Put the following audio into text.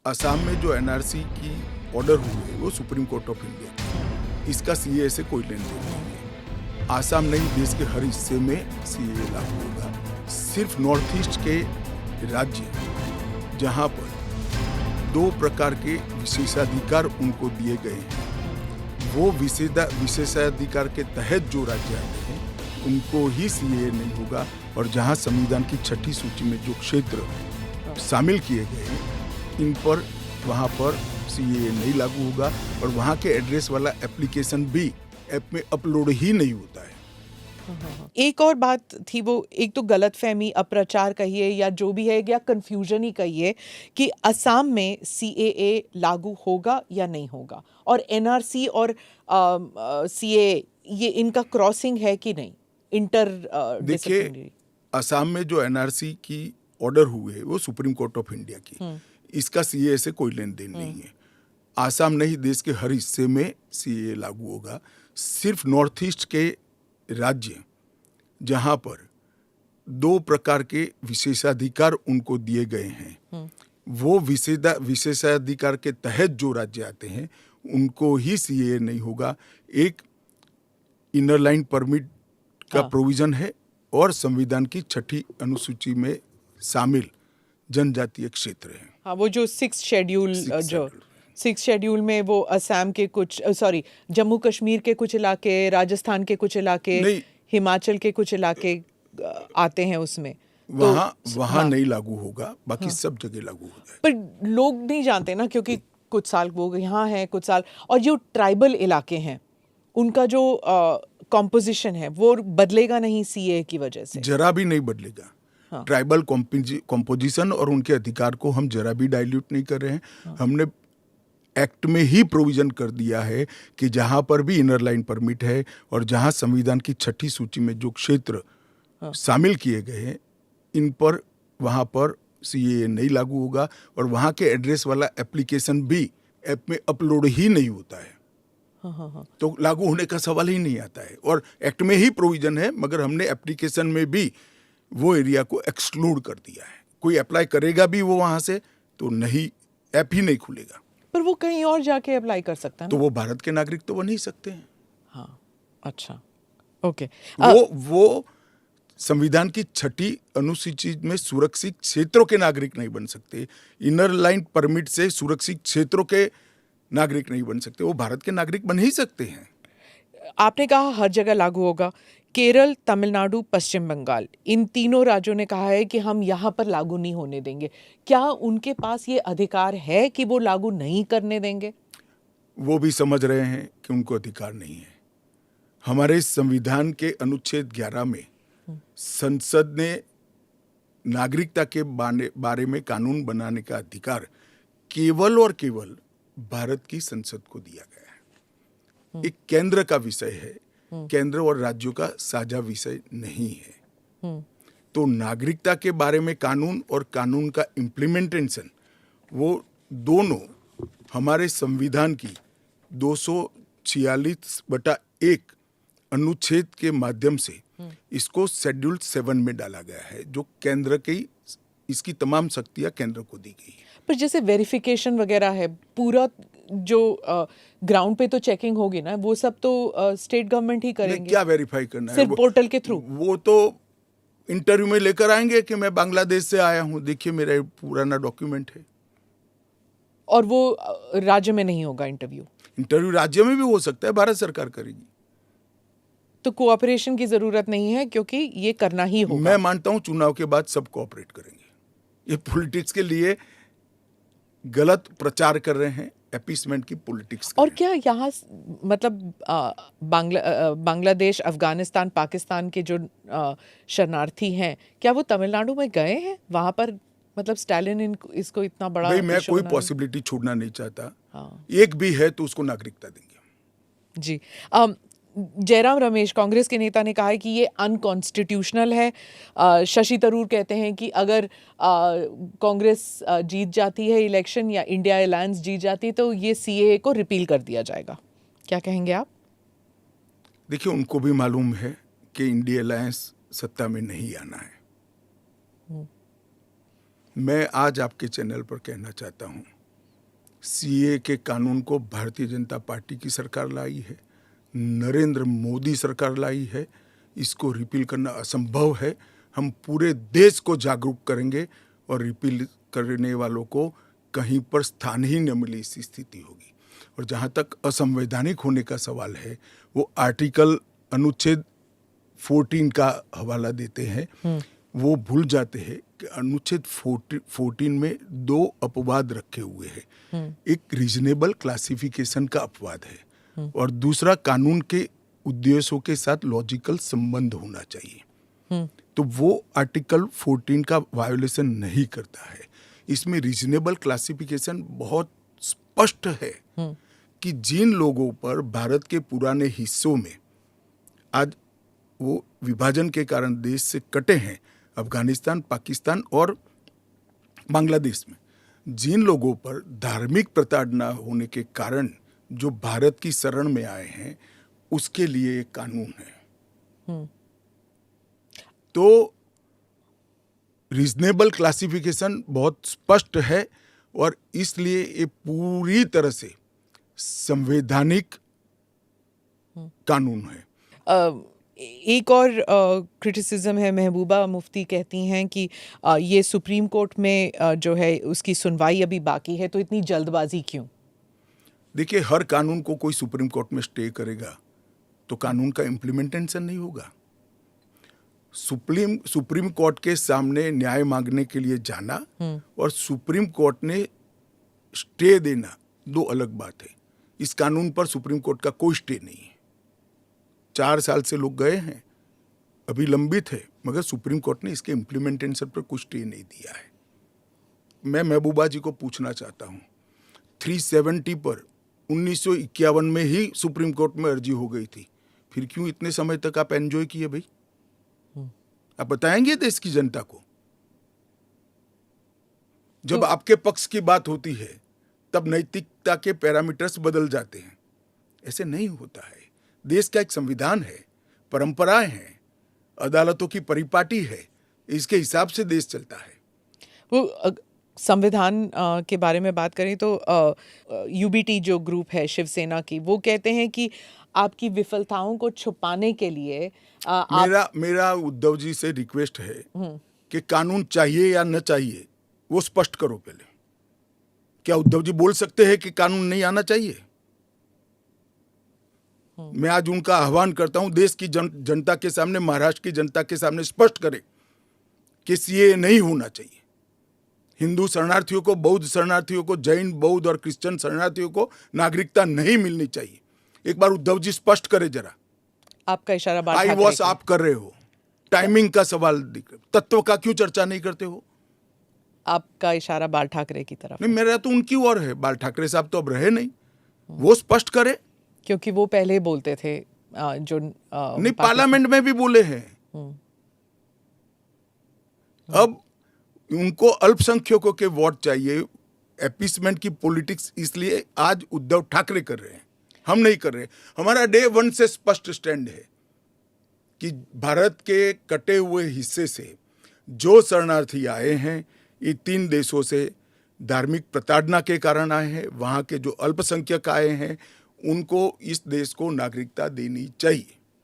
असम में जो एनआरसी की ऑर्डर हुई है वो सुप्रीम कोर्ट ऑफ इंडिया की, इसका सीए से कोई लेन देन नहीं है। आसाम नहीं, देश के हर हिस्से में सीए लागू होगा। सिर्फ नॉर्थ ईस्ट के राज्य जहां पर 2 प्रकार के विशेषाधिकार उनको दिए गए हैं, वो विशेषाधिकार के तहत जो राज्य आते हैं उनको ही सीए नहीं होगा। और जहां संविधान की 6ठी सूची में जो क्षेत्र शामिल किए गए हैं, इन पर वहां पर सीए नहीं लागू होगा। और वहां के एड्रेस वाला एप्लीकेशन भी ऐप में अपलोड ही नहीं होता है। एक और बात थी, वो एक तो गलतफहमी, अप्रचार कहिए या जो भी है, या कंफ्यूजन ही कहिए कि असम में सीएए लागू होगा या नहीं होगा, और एनआरसी और सीए ये इनका क्रॉसिंग है कि नहीं, इंटर देखिए, असम में जो एनआरसी की ऑर्डर हुए है वो सुप्रीम कोर्ट ऑफ इंडिया की, इसका सीए से कोई लेन देन नहीं है। आसाम नहीं, देश के हर हिस्से में सीए लागू होगा। सिर्फ नॉर्थ ईस्ट के राज्य जहां पर 2 प्रकार के विशेषाधिकार उनको दिए गए हैं, वो विशेषाधिकार के तहत जो राज्य आते हैं उनको ही सीए नहीं होगा। एक इनर लाइन परमिट का प्रोविजन है और संविधान की 6ठी अनुसूची में शामिल जनजातीय क्षेत्र है। हाँ, वो जो 6 शेड्यूल में वो असम के कुछ, जम्मू कश्मीर के कुछ इलाके, राजस्थान के कुछ इलाके, हिमाचल के कुछ इलाके आते हैं उसमें, वहाँ नहीं लागू होगा, बाकी सब जगह लागू हो जाएगा। पर लोग नहीं जानते ना, क्योंकि कुछ साल वो यहाँ हैं, कुछ साल, और जो ट्राइबल इलाके हैं उनका जो कॉम्पोजिशन है वो बदलेगा नहीं सीए की वजह से, जरा भी नहीं बदलेगा। ट्राइबल कॉम्पोजिशन और उनके अधिकार को हम जरा भी डाइल्यूट नहीं कर रहे हैं। हमने एक्ट में ही प्रोविजन कर दिया है कि जहां पर भी इनर लाइन परमिट है और जहां संविधान की 6ठी सूची में जो क्षेत्र शामिल किए गए हैं, इन पर वहां पर सीए नहीं लागू होगा। और वहां के एड्रेस वाला एप्लीकेशन भी ऐप में अपलोड ही नहीं होता है। तो लागू होने का सवाल ही नहीं आता है। और एक्ट में ही प्रोविजन है, मगर हमने एप्लीकेशन में भी वो एरिया को एक्सक्लूड कर दिया है। कोई अप्लाई करेगा भी वो वहां से तो नहीं, ऐप ही नहीं खुलेगा। पर वो कहीं और जाके अप्लाई कर सकता है ना? तो वो भारत के नागरिक तो बन नहीं सकते हैं। हाँ, अच्छा, ओके। वो संविधान की 6ठी अनुसूची में सुरक्षित क्षेत्रों के नागरिक नहीं बन सकते। इनर लाइन परमिट से सुरक्षित क्षेत्रों के नागरिक नहीं बन सकते। वो भारत के नागरिक बन ही सकते हैं। आपने कहा हर जगह लागू होगा। केरल, तमिलनाडु, पश्चिम बंगाल, इन तीनों राज्यों ने कहा है कि हम यहाँ पर लागू नहीं होने देंगे। क्या उनके पास ये अधिकार है कि वो लागू नहीं करने देंगे? वो भी समझ रहे हैं कि उनको अधिकार नहीं है। हमारे संविधान के अनुच्छेद 11 में संसद ने नागरिकता के बारे में कानून बनाने का अधिकार केवल और केवल भारत की संसद को दिया गया है। एक केंद्र का विषय है, केंद्र और राज्यों का साझा विषय नहीं है। तो नागरिकता के बारे में कानून और कानून का इम्प्लीमेंटेशन, वो दोनों हमारे संविधान की 246/1 अनुच्छेद के माध्यम से इसको शेड्यूल 7 में डाला गया है, जो केंद्र की, इसकी तमाम शक्तियां केंद्र को दी गई है। पर जैसे वेरिफिकेशन वगैरह है, पूरा जो ग्राउंड पे तो चेकिंग होगी ना, वो सब तो स्टेट गवर्नमेंट ही करेंगे। क्या वेरीफाई करना है? सिर्फ पोर्टल के थ्रू? वो तो इंटरव्यू में लेकर आएंगे कि मैं बांग्लादेश से आया हूँ, देखिए मेरा पुराना डॉक्यूमेंट है। और वो राज्य में नहीं होगा इंटरव्यू राज्य में भी हो सकता है, भारत सरकार करेगी। तो कोऑपरेशन की जरूरत नहीं है, क्योंकि ये करना ही होगा। मैं मानता हूं चुनाव के बाद सब कोऑपरेट करेंगे। ये पॉलिटिक्स के लिए गलत प्रचार कर रहे हैं, अपीसमेंट की पॉलिटिक्स। और क्या यहाँ मतलब बांग्लादेश, अफगानिस्तान, पाकिस्तान के जो शरणार्थी हैं, क्या वो तमिलनाडु में गए हैं? वहां पर मतलब स्टालिन इसको इतना बड़ा, भाई मैं कोई पॉसिबिलिटी छोड़ना नहीं चाहता। एक भी है तो उसको नागरिकता देंगे। जी। जयराम रमेश, कांग्रेस के नेता, ने कहा है कि ये अनकॉन्स्टिट्यूशनल है। शशि थरूर कहते हैं कि अगर कांग्रेस जीत जाती है इलेक्शन या इंडिया अलायंस जीत जाती है तो ये सीएए को रिपील कर दिया जाएगा। क्या कहेंगे आप? देखिए, उनको भी मालूम है कि इंडिया अलायंस सत्ता में नहीं आना है। मैं आज आपके चैनल पर कहना चाहता हूं सीए के कानून को भारतीय जनता पार्टी की सरकार लाई है, नरेंद्र मोदी सरकार लाई है। इसको रिपील करना असंभव है। हम पूरे देश को जागरूक करेंगे और रिपील करने वालों को कहीं पर स्थान ही न मिले, इसी स्थिति होगी। और जहाँ तक असंवैधानिक होने का सवाल है, वो आर्टिकल अनुच्छेद 14 का हवाला देते हैं। वो भूल जाते हैं कि अनुच्छेद 14 में 2 अपवाद रखे हुए हैं। एक रीजनेबल क्लासिफिकेशन का अपवाद है और दूसरा कानून के उद्देश्यों के साथ लॉजिकल संबंध होना चाहिए। तो वो आर्टिकल 14 का वायोलेशन नहीं करता है। इसमें रीजनेबल क्लासिफिकेशन बहुत स्पष्ट है कि जिन लोगों पर भारत के पुराने हिस्सों में आज वो विभाजन के कारण देश से कटे हैं, अफगानिस्तान, पाकिस्तान और बांग्लादेश में, जिन लोगों पर धार्मिक प्रताड़ना होने के कारण जो भारत की शरण में आए हैं, उसके लिए एक कानून है। तो रीजनेबल क्लासिफिकेशन बहुत स्पष्ट है और इसलिए ये पूरी तरह से संवैधानिक कानून है। एक और क्रिटिसिज्म है, महबूबा मुफ्ती कहती हैं कि ये सुप्रीम कोर्ट में जो है उसकी सुनवाई अभी बाकी है, तो इतनी जल्दबाजी क्यों? देखिए, हर कानून को कोई सुप्रीम कोर्ट में स्टे करेगा तो कानून का इम्प्लीमेंटेशन नहीं होगा। सुप्रीम कोर्ट के सामने न्याय मांगने के लिए जाना और सुप्रीम कोर्ट ने स्टे देना दो अलग बात है। इस कानून पर सुप्रीम कोर्ट का कोई स्टे नहीं है। 4 साल से लोग गए हैं, अभी लंबित है, मगर सुप्रीम कोर्ट ने इसके इम्प्लीमेंटेशन पर कुछ स्टे नहीं दिया है। मैं महबूबा जी को पूछना चाहता हूँ, 370 पर 1951 में ही सुप्रीम कोर्ट में अर्जी हो गई थी, फिर क्यों इतने समय तक आप एंजॉय किए भाई? आप बताएंगे देश की जनता को? जब आपके पक्ष की बात होती है तब नैतिकता के पैरामीटर्स बदल जाते हैं। ऐसे नहीं होता है। देश का एक संविधान है, परंपराएं हैं, अदालतों की परिपाटी है, इसके हिसाब से देश चलता है। वो संविधान के बारे में बात करें तो यूबीटी जो ग्रुप है शिवसेना की, वो कहते हैं कि आपकी विफलताओं को छुपाने के लिए मेरा उद्धव जी से रिक्वेस्ट है कि कानून चाहिए या न चाहिए वो स्पष्ट करो पहले। क्या उद्धव जी बोल सकते हैं कि कानून नहीं आना चाहिए? मैं आज उनका आह्वान करता हूं, देश की जनता के सामने, महाराष्ट्र की जनता के सामने स्पष्ट करें कि सीएए नहीं होना चाहिए। हिंदू शरणार्थियों को, बौद्ध शरणार्थियों को, जैन, बौद्ध और क्रिश्चियन शरणार्थियों को नागरिकता नहीं मिलनी चाहिए। एक बार उद्धव जी स्पष्ट करे जरा। आपका इशारा आई वॉश आप कर रहे हो, टाइमिंग का सवाल, तत्व का क्यों चर्चा नहीं करते हो? आपका इशारा बाल ठाकरे की तरफ। नहीं, मेरा तो उनकी ओर है। बाल ठाकरे साहब तो अब रहे नहीं, वो स्पष्ट करे, क्योंकि वो पहले बोलते थे जो नहीं, पार्लियामेंट में भी बोले हैं। अब उनको अल्पसंख्यकों के वोट चाहिए, एपीसमेंट की पॉलिटिक्स इसलिए आज उद्धव ठाकरे कर रहे हैं, हम नहीं कर रहे। हमारा डे 1 से स्पष्ट स्टैंड है कि भारत के कटे हुए हिस्से से जो शरणार्थी आए हैं, ये 3 देशों से धार्मिक प्रताड़ना के कारण आए हैं। वहाँ के जो अल्पसंख्यक आए हैं, उनको इस देश को नागरिकता देनी चाहिए।